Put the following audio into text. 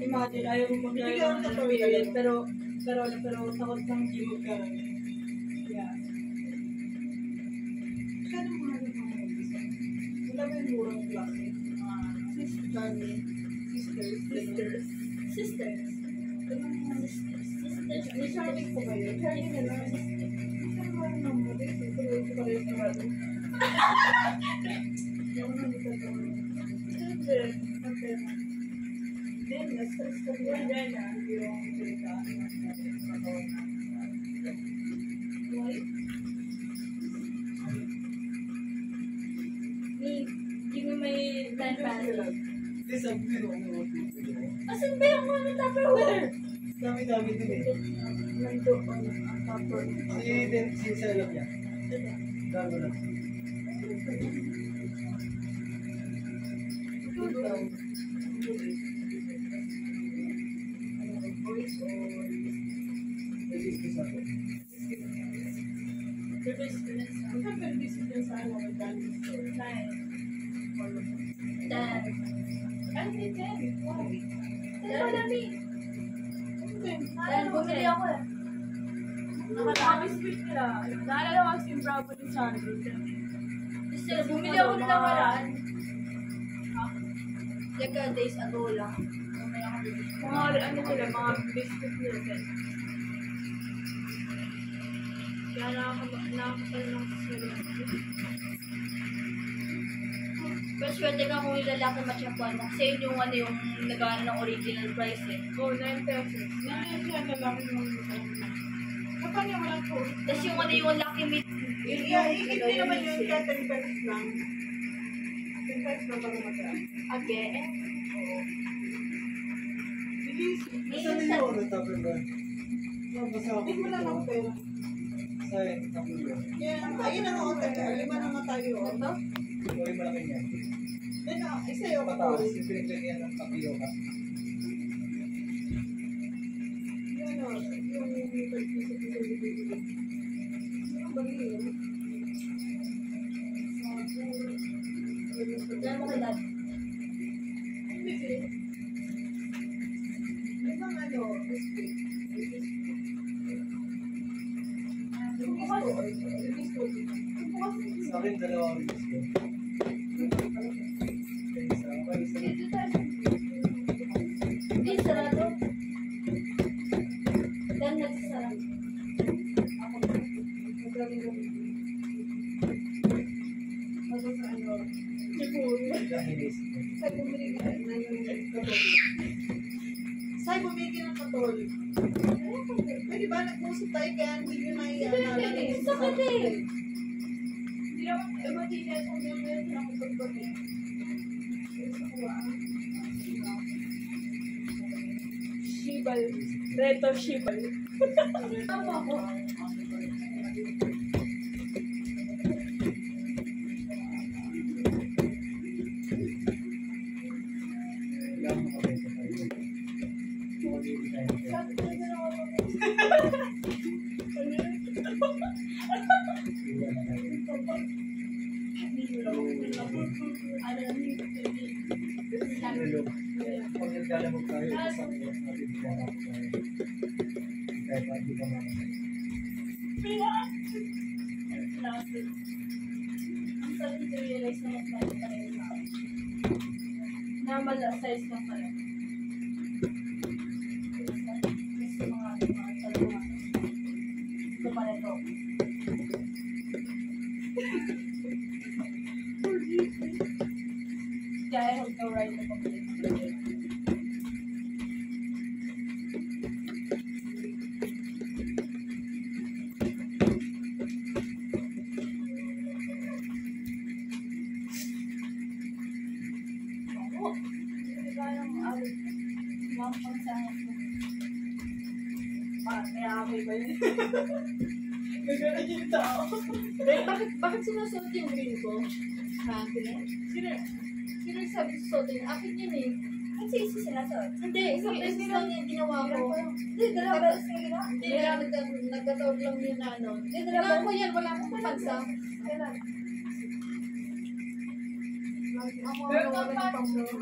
Imagine, ayaw mo mag-ayaw ng pilit, pero takot kang hindi magkaroon. Yeah. Kaya naman mga mag-isa. Wala ba yung murang klase? Sisters. May Charlie po kayo. Charlie na lang. Kaya naman naman, ito pa rin yung naman. Yung naman ito ito. Then, na-stress ka din dyan na yung salita why? Give me my pen pad. Asan ba yung mga Tupperware? Dami-dami din eh. Nandun ang Tupperware. Sinsalap niya. Gago na. Bumili ako eh. Nakaka-biscuit nila. Naalala ko si Bravo ni Sandro. Bumili ako nila maraan. Like days ago lang. Mga ano nila, mga biscuit nila. Kaya nakakapal ng sila. Pero swerte ka kung yung lalaki matyapuan mo. Kasi yun yung ano yung nagano ng original price eh. Oh, 9 pesos. 9 siya lalaki yung kapag niya walang po. Tapos yung ano yung lucky meat. Ikit din naman yun kaya 10 pesos lang. 10 pesos na para matyapuan. Again? Bilis. Saan din yung ulit tapos ba? Basta ako. Hindi mo lang ako pera. Saan? Tapos ba? Ayun ang hotel. 5 na nga tayo. Ito? Uri malaki niya. Then, isa yung Pataas. Yung pinagyan ng tapioca. Wala mo kay Dad. Sa akin, dalawang gusto. Hindi, sarado. Dan nagsasarado. Ako. Say, bumili ng Katolik. Pwede ba nag-usap tayo kaya hindi nyo naiaalala? Sakit eh. Hindi naman, matigas kung yung meron na ako pagbabi. Shibal. Reto Shibal. Tama ako. Pag nagkalamog tayo, isang oras natin nagkalamog tayo. Kahit pa hindi ka makasay. Ang sarili ko realize na mas mali pa rin ako. Normal na size lang pala. Gusto mga talaga. Ito pa rin ito. Kaya I hope no ride na complete. May amoy ba yun? Gagana yung tao. Bakit sinusuot yung green ko? Ha? Sino sabi susuot yun? Akin yun eh. Kasi isa sinasuot. Hindi, isang beses lang yung ginawa ko. Hindi, dalawang beses na ginawa. Hindi, nagkataon lang yun na ano. Hindi, dalawang ko yan. Wala akong pansa. Kailan? Ako ang nawala ng pamilya.